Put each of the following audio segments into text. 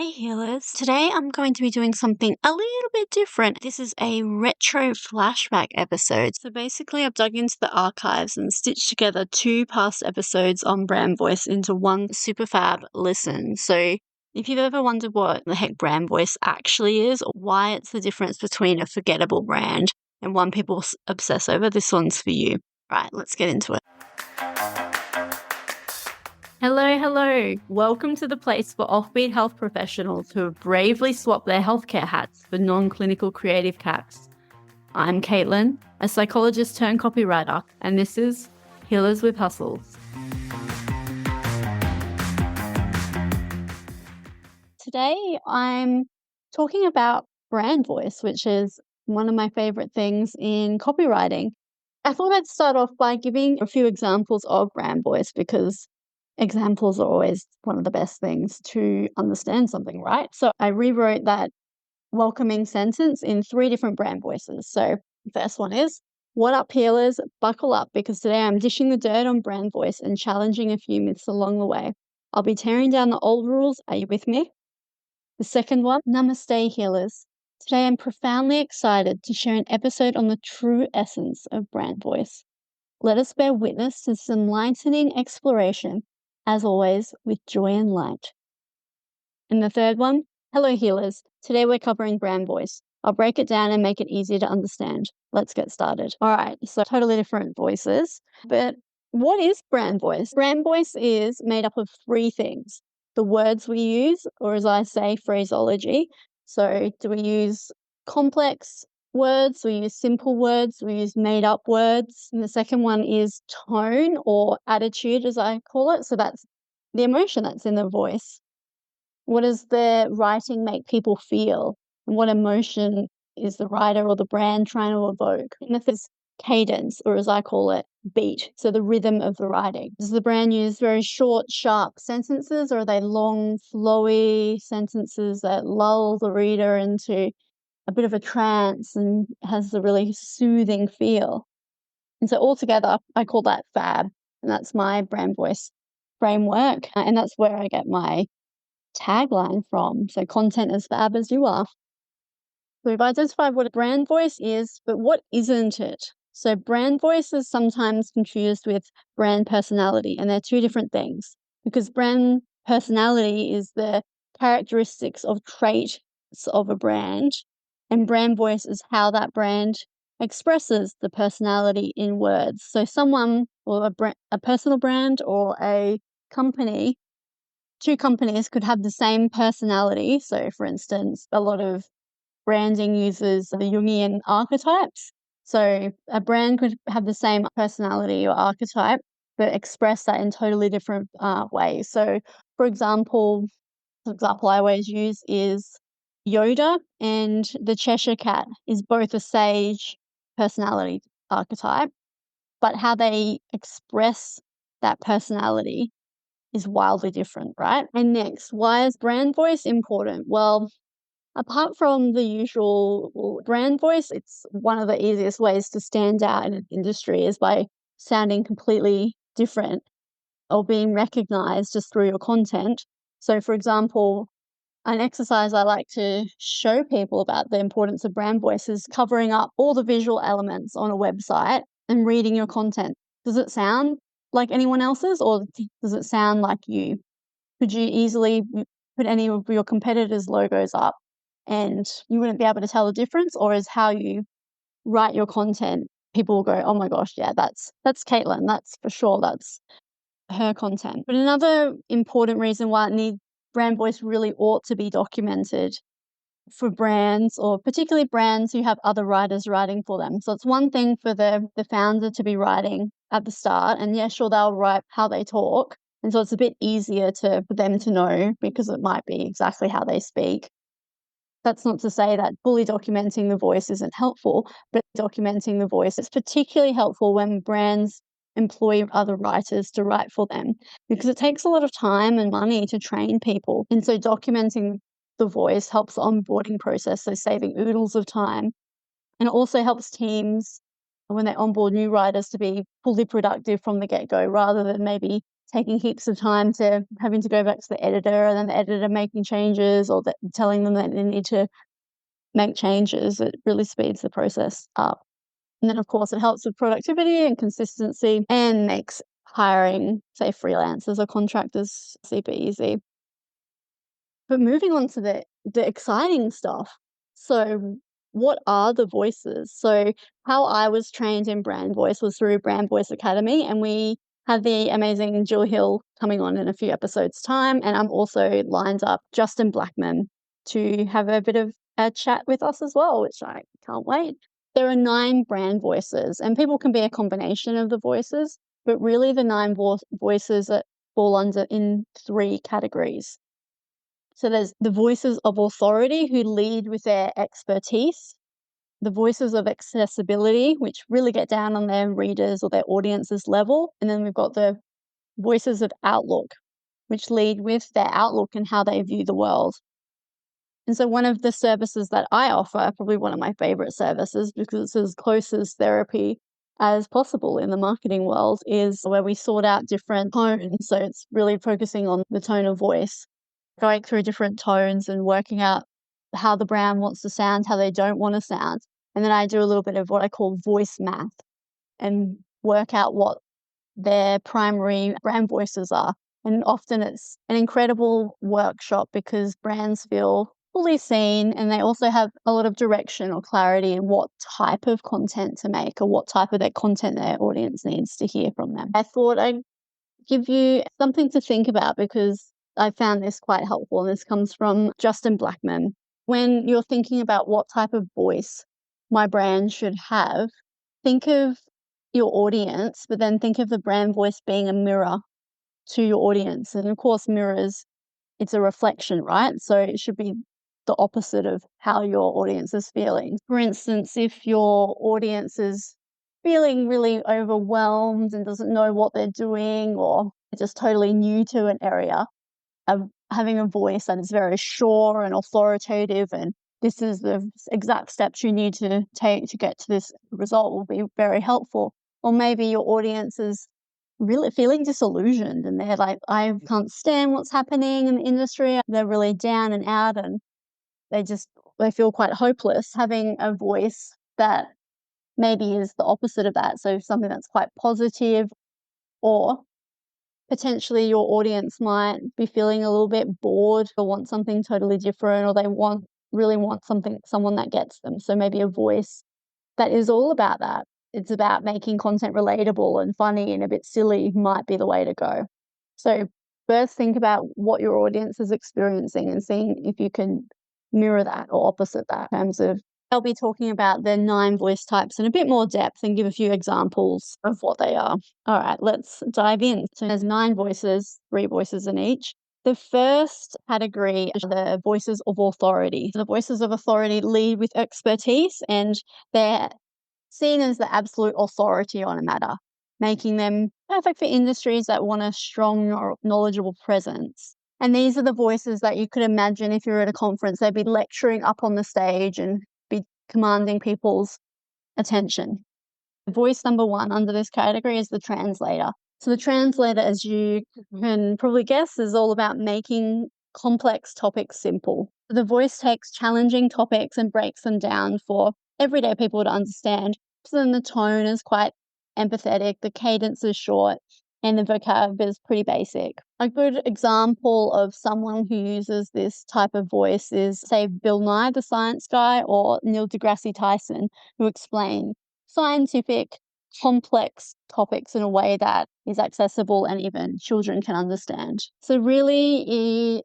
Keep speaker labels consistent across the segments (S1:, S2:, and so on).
S1: Hey healers, today I'm going to be doing something a little bit different. This is a retro flashback episode. So basically I've dug into the archives and stitched together 2 past episodes on brand voice into one super fab listen. So if you've ever wondered what the heck brand voice actually is or why it's the difference between a forgettable brand and one people obsess over, this one's for you. Right, let's get into it. Hello. Welcome to the place for offbeat health professionals who have bravely swapped their healthcare hats for non-clinical creative caps. I'm Caitlin, a psychologist-turned-copywriter, and this is Healers with Hustles. Today I'm talking about brand voice, which is one of my favorite things in copywriting. I thought I'd start off by giving a few examples of brand voice because examples are always one of the best things to understand something, right? So I rewrote that welcoming sentence in 3 different brand voices. So the first one is, "What up, healers? Buckle up because today I'm dishing the dirt on brand voice and challenging a few myths along the way. I'll be tearing down the old rules. Are you with me?" The second one, "Namaste, healers. Today I'm profoundly excited to share an episode on the true essence of brand voice. Let us bear witness to some enlightening exploration, as always, with joy and light." And the third one, "Hello healers. Today we're covering brand voice. I'll break it down and make it easier to understand. Let's get started." All right, so totally different voices. But what is brand voice? Brand voice is made up of 3 things. The words we use, or as I say, phraseology. So do we use complex words? We use simple words. We use made up words. And the second one is tone or attitude, as I call it. So that's the emotion that's in the voice. What does the writing make people feel? And what emotion is the writer or the brand trying to evoke? And if it's cadence, or as I call it, beat, so the rhythm of the writing. Does the brand use very short, sharp sentences, or are they long, flowy sentences that lull the reader into a bit of a trance and has a really soothing feel? And so altogether, I call that FAB, and that's my brand voice framework, and that's where I get my tagline from. So content as fab as you are. So we've identified what a brand voice is, but what isn't it? So brand voice is sometimes confused with brand personality, and they're 2 different things, because brand personality is the characteristics of traits of a brand, and brand voice is how that brand expresses the personality in words. So someone, or a personal brand or a company, 2 companies could have the same personality. So for instance, a lot of branding uses the Jungian archetypes. So a brand could have the same personality or archetype, but express that in totally different ways. So for example, the example I always use is Yoda and the Cheshire Cat is both a sage personality archetype, but how they express that personality is wildly different, right? And next, why is brand voice important? Well, apart from the usual brand voice, it's one of the easiest ways to stand out in an industry is by sounding completely different or being recognized just through your content. So for example, an exercise I like to show people about the importance of brand voice is covering up all the visual elements on a website and reading your content. Does it sound like anyone else's, or does it sound like you? Could you easily put any of your competitors' logos up and you wouldn't be able to tell the difference? Or is how you write your content, people will go, "Oh my gosh, yeah, that's Caitlin, that's for sure, that's her content." But another important reason why brand voice really ought to be documented for brands, or particularly brands who have other writers writing for them. So it's one thing for the founder to be writing at the start, and yeah, sure, they'll write how they talk. And so it's a bit easier for them to know because it might be exactly how they speak. That's not to say that fully documenting the voice isn't helpful, but documenting the voice is particularly helpful when brands employ other writers to write for them, because it takes a lot of time and money to train people. And so documenting the voice helps the onboarding process, so saving oodles of time. And it also helps teams when they onboard new writers to be fully productive from the get-go, rather than maybe taking heaps of time to having to go back to the editor and then the editor making changes or telling them that they need to make changes. It really speeds the process up. And then, of course, it helps with productivity and consistency and makes hiring, say, freelancers or contractors super easy. But moving on to the exciting stuff. So what are the voices? So how I was trained in brand voice was through Brand Voice Academy, and we have the amazing Jill Hill coming on in a few episodes' time. And I'm also lined up Justin Blackman to have a bit of a chat with us as well, which I can't wait. There are 9 brand voices, and people can be a combination of the voices, but really the 9 voices that fall under in 3 categories. So there's the voices of authority who lead with their expertise, the voices of accessibility, which really get down on their readers or their audience's level. And then we've got the voices of outlook, which lead with their outlook and how they view the world. And so one of the services that I offer, probably one of my favorite services because it's as close as therapy as possible in the marketing world, is where we sort out different tones. So it's really focusing on the tone of voice, going through different tones and working out how the brand wants to sound, how they don't want to sound. And then I do a little bit of what I call voice math and work out what their primary brand voices are. And often it's an incredible workshop because brands feel fully seen, and they also have a lot of direction or clarity in what type of content to make or what type of their content their audience needs to hear from them. I thought I'd give you something to think about because I found this quite helpful, and this comes from Justin Blackman. When you're thinking about what type of voice my brand should have, think of your audience, but then think of the brand voice being a mirror to your audience. And of course, mirrors, it's a reflection, right? So it should be the opposite of how your audience is feeling. For instance, if your audience is feeling really overwhelmed and doesn't know what they're doing, or just totally new to an area, of having a voice that is very sure and authoritative, and this is the exact steps you need to take to get to this result, will be very helpful. Or maybe your audience is really feeling disillusioned and they're like, I can't stand what's happening in the industry. They're really down and out and they feel quite hopeless. Having a voice that maybe is the opposite of that, so something that's quite positive, or potentially your audience might be feeling a little bit bored or want something totally different, or they really want someone that gets them. So maybe a voice that is all about that. It's about making content relatable and funny and a bit silly might be the way to go. So first think about what your audience is experiencing and seeing if you can mirror that or opposite that in terms of. I'll be talking about the 9 voice types in a bit more depth and give a few examples of what they are. All right, let's dive in. So there's 9 voices, 3 voices in each. The first category is the voices of authority. The voices of authority lead with expertise, and they're seen as the absolute authority on a matter, making them perfect for industries that want a strong or knowledgeable presence. And these are the voices that you could imagine if you're at a conference, they'd be lecturing up on the stage and be commanding people's attention. Voice number 1 under this category is the translator. So the translator, as you can probably guess, is all about making complex topics simple. The voice takes challenging topics and breaks them down for everyday people to understand. So then the tone is quite empathetic, the cadence is short, and the vocab is pretty basic. A good example of someone who uses this type of voice is, say, Bill Nye, the science guy, or Neil deGrasse Tyson, who explain scientific, complex topics in a way that is accessible and even children can understand. So really,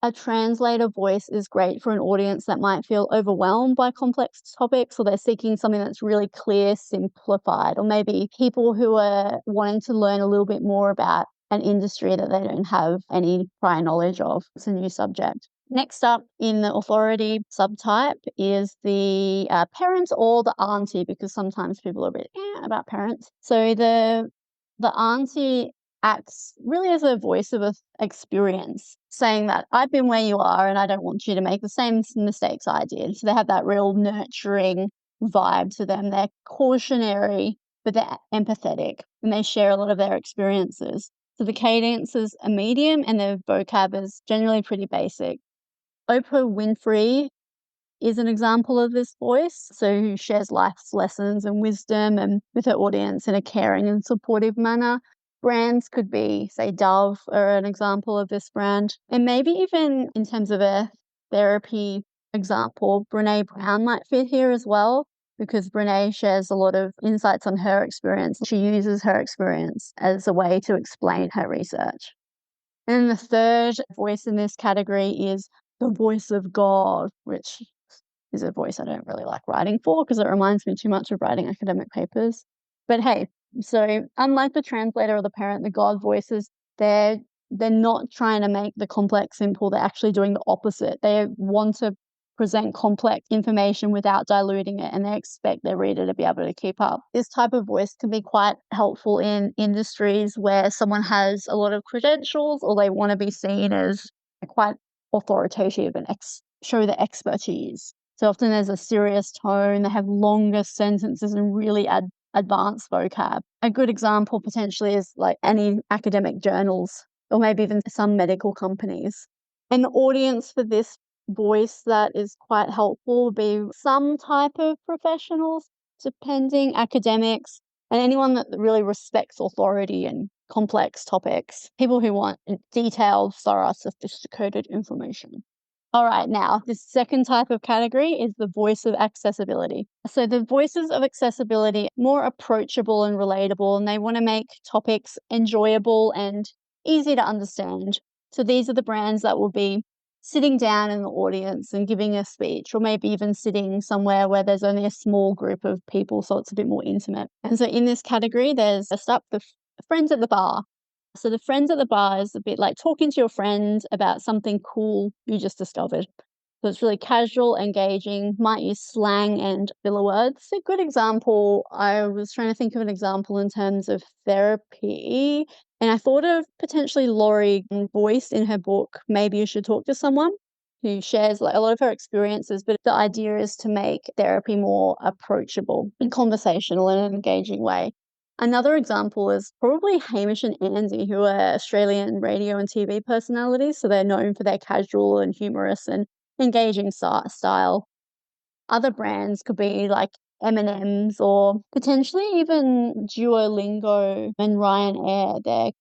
S1: a translator voice is great for an audience that might feel overwhelmed by complex topics, or they're seeking something that's really clear, simplified, or maybe people who are wanting to learn a little bit more about an industry that they don't have any prior knowledge of. It's a new subject. Next up in the authority subtype is the parent or the auntie, because sometimes people are a bit about parents. So the auntie acts really as a voice of experience, saying that I've been where you are and I don't want you to make the same mistakes I did. So they have that real nurturing vibe to them. They're cautionary, but they're empathetic, and they share a lot of their experiences. So the cadence is a medium and the vocab is generally pretty basic. Oprah Winfrey is an example of this voice, so who shares life's lessons and wisdom and with her audience in a caring and supportive manner. Brands could be, say, Dove are an example of this brand. And maybe even in terms of a therapy example, Brene Brown might fit here as well, because Brene shares a lot of insights on her experience. She uses her experience as a way to explain her research. And the third voice in this category is the voice of God, which is a voice I don't really like writing for because it reminds me too much of writing academic papers. But hey, so unlike the translator or the parent, the God voices, they're not trying to make the complex simple. They're actually doing the opposite. They want to present complex information without diluting it, and they expect their reader to be able to keep up. This type of voice can be quite helpful in industries where someone has a lot of credentials or they want to be seen as quite authoritative and show the expertise. So often there's a serious tone, they have longer sentences and really advanced vocab. A good example potentially is like any academic journals or maybe even some medical companies. An audience for this voice that is quite helpful would be some type of professionals, depending, academics, and anyone that really respects authority and complex topics, people who want detailed, thorough, sophisticated information. All right, now, the second type of category is the voice of accessibility. So the voices of accessibility, more approachable and relatable, and they want to make topics enjoyable and easy to understand. So these are the brands that will be sitting down in the audience and giving a speech, or maybe even sitting somewhere where there's only a small group of people, so it's a bit more intimate. And so in this category, there's first up the friends at the bar. So the friends at the bar is a bit like talking to your friend about something cool you just discovered. So it's really casual, engaging, might use slang and filler words. A good example, I was trying to think of an example in terms of therapy, and I thought of potentially Laurie Boyce in her book, Maybe You Should Talk to Someone, who shares like a lot of her experiences, but the idea is to make therapy more approachable and conversational in an engaging way. Another example is probably Hamish and Andy, who are Australian radio and TV personalities, so they're known for their casual and humorous and engaging style. Other brands could be like M&M's or potentially even Duolingo and Ryanair. They're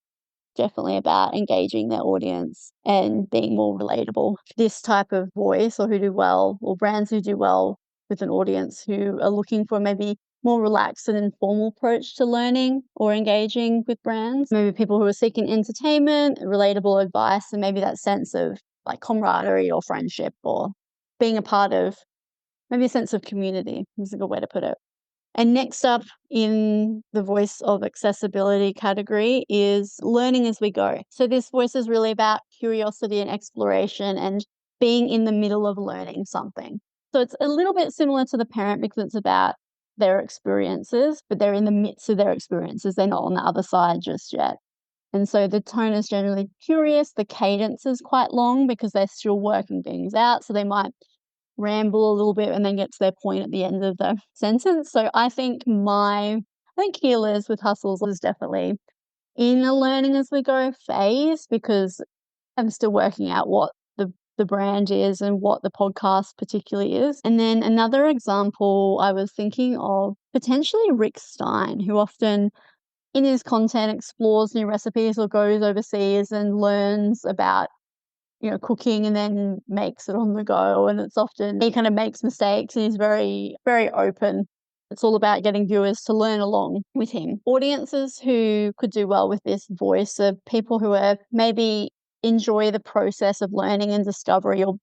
S1: definitely about engaging their audience and being more relatable. This type of voice or who do well, or brands who do well with an audience who are looking for maybe more relaxed and informal approach to learning or engaging with brands. Maybe people who are seeking entertainment, relatable advice, and maybe that sense of like camaraderie or friendship or being a part of maybe a sense of community is a good way to put it. And next up in the voice of accessibility category is learning as we go. So this voice is really about curiosity and exploration and being in the middle of learning something. So it's a little bit similar to the parent because it's about their experiences, but they're in the midst of their experiences. They're not on the other side just yet. And so the tone is generally curious. The cadence is quite long because they're still working things out. So they might ramble a little bit and then get to their point at the end of the sentence. So I think key Liz with Hustles is definitely in a learning as we go phase because I'm still working out what the brand is and what the podcast particularly is. And then another example I was thinking of potentially Rick Stein, who often in his content explores new recipes or goes overseas and learns about cooking and then makes it on the go. And it's often he kind of makes mistakes and he's very, very open. It's all about getting viewers to learn along with him. Audiences who could do well with this voice are people who are maybe enjoy the process of learning and discovery or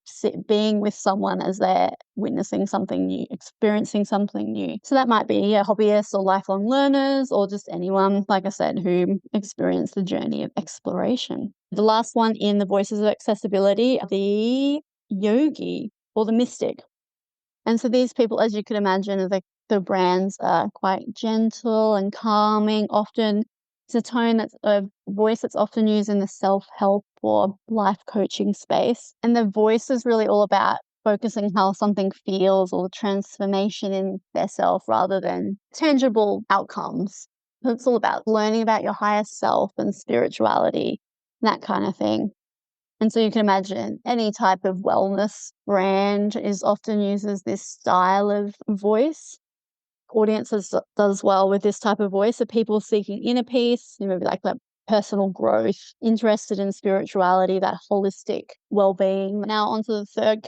S1: being with someone as they're witnessing something new, experiencing something new. So that might be hobbyists or lifelong learners or just anyone, like I said, who experience the journey of exploration. The last one in the voices of accessibility, the yogi or the mystic. And so these people, as you can imagine, the brands are quite gentle and calming. Often it's a tone that's a voice that's often used in the self-help or life coaching space. And the voice is really all about focusing how something feels or the transformation in their self rather than tangible outcomes. It's all about learning about your higher self and spirituality, that kind of thing. And so you can imagine any type of wellness brand is often uses this style of voice. Audiences does well with this type of voice. So people seeking inner peace, maybe like that personal growth, interested in spirituality, that holistic well-being. Now onto the third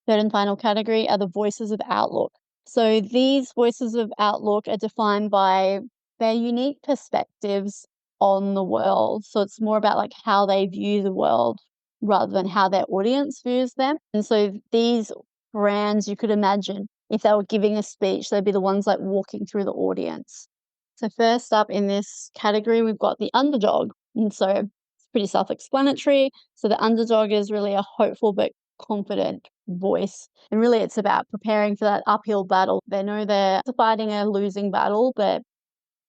S1: and final category are the voices of outlook. So these voices of outlook are defined by their unique perspectives on the world. So it's more about like how they view the world rather than how their audience views them. And so these brands, you could imagine, if they were giving a speech, they'd be the ones like walking through the audience. So first up in this category, we've got the underdog. And so it's pretty self-explanatory. So the underdog is really a hopeful but confident voice. And really it's about preparing for that uphill battle. They know they're fighting a losing battle, but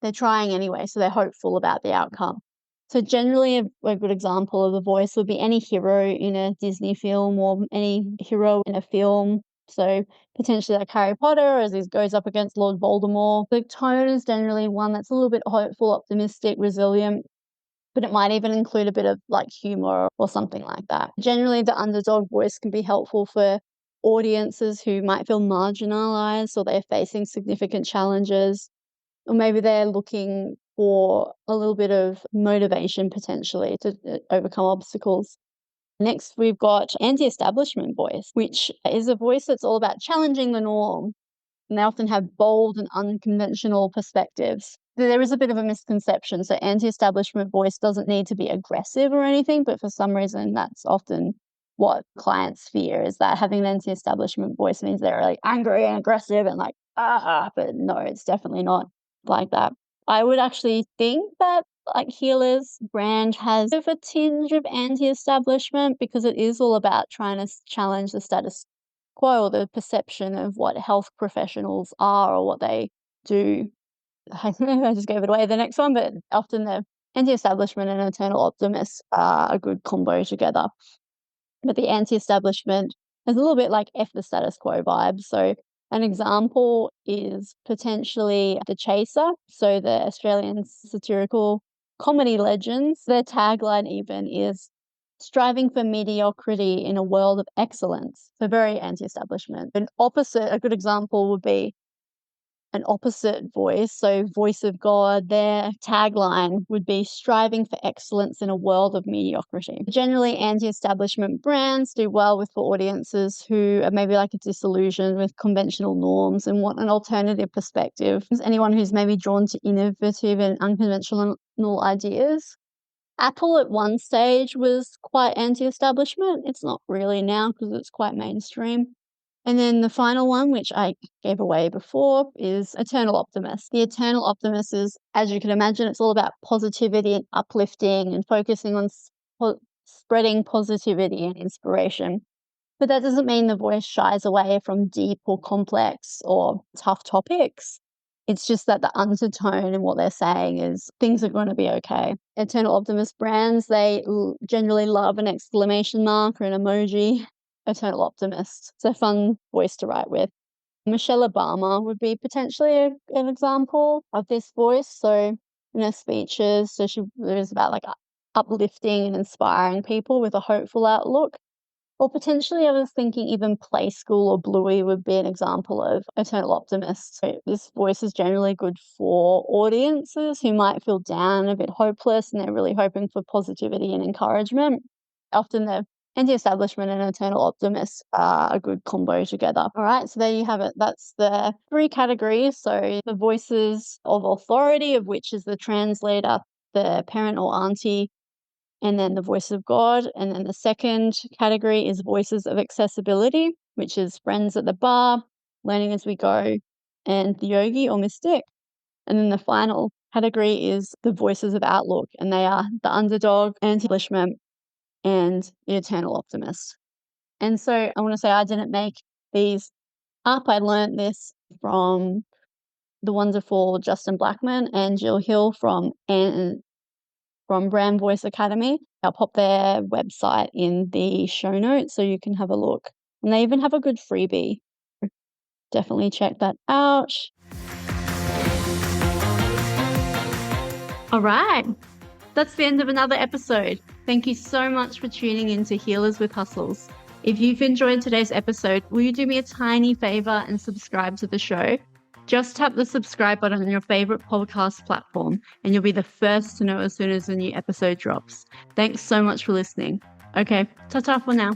S1: they're trying anyway, so they're hopeful about the outcome. So generally a good example of a voice would be any hero in a Disney film or any hero in a film. So potentially like Harry Potter as he goes up against Lord Voldemort. The tone is generally one that's a little bit hopeful, optimistic, resilient, but it might even include a bit of like humor or something like that. Generally the underdog voice can be helpful for audiences who might feel marginalized or they're facing significant challenges, or maybe they're looking for a little bit of motivation potentially to overcome obstacles. Next, we've got anti-establishment voice, which is a voice that's all about challenging the norm. And they often have bold and unconventional perspectives. There is a bit of a misconception. So anti-establishment voice doesn't need to be aggressive or anything, but for some reason that's often what clients fear, is that having an anti-establishment voice means they're like angry and aggressive and like, but no, it's definitely not like that. I would actually think that like Healer's brand has a bit of a tinge of anti-establishment because it is all about trying to challenge the status quo, or the perception of what health professionals are or what they do. I just gave it away the next one, but often the anti-establishment and eternal optimist are a good combo together. But the anti-establishment is a little bit like F the status quo vibe. So an example is potentially The Chaser. So the Australian satirical comedy legends, their tagline even is striving for mediocrity in a world of excellence. So very anti-establishment. A good example would be an opposite voice. So voice of God, their tagline would be striving for excellence in a world of mediocrity. Generally, anti-establishment brands do well with for audiences who are maybe like disillusioned with conventional norms and want an alternative perspective. Anyone who's maybe drawn to innovative and unconventional ideas. Apple at one stage was quite anti-establishment. It's not really now because it's quite mainstream. And then the final one, which I gave away before, is Eternal Optimist. The Eternal Optimist is, as you can imagine, it's all about positivity and uplifting and focusing on spreading positivity and inspiration. But that doesn't mean the voice shies away from deep or complex or tough topics. It's just that the undertone in what they're saying is things are going to be okay. Eternal Optimist brands, they generally love an exclamation mark or an emoji. Eternal Optimist. It's a fun voice to write with. Michelle Obama would be potentially an example of this voice. So in her speeches, so she was about like uplifting and inspiring people with a hopeful outlook. Or potentially I was thinking even Play School or Bluey would be an example of Eternal Optimist. So this voice is generally good for audiences who might feel down, a bit hopeless, and they're really hoping for positivity and encouragement. Often the anti-establishment and eternal optimist are a good combo together. All right, so there you have it. That's the 3 categories. So the voices of authority, of which is the translator, the parent or auntie, and then the voice of God. And then the second category is voices of accessibility, which is friends at the bar, learning as we go, and the yogi or mystic. And then the final category is the voices of outlook, and they are the underdog, anti-establishment, and the eternal optimist. And so I want to say I didn't make these up. I learned this from the wonderful Justin Blackman and Jill Hill from Brand Voice Academy. I'll pop their website in the show notes so you can have a look. And they even have a good freebie. Definitely check that out. All right. That's the end of another episode. Thank you so much for tuning in to Healers with Hustles. If you've enjoyed today's episode, will you do me a tiny favor and subscribe to the show? Just tap the subscribe button on your favorite podcast platform and you'll be the first to know as soon as a new episode drops. Thanks so much for listening. Okay, ta-ta for now.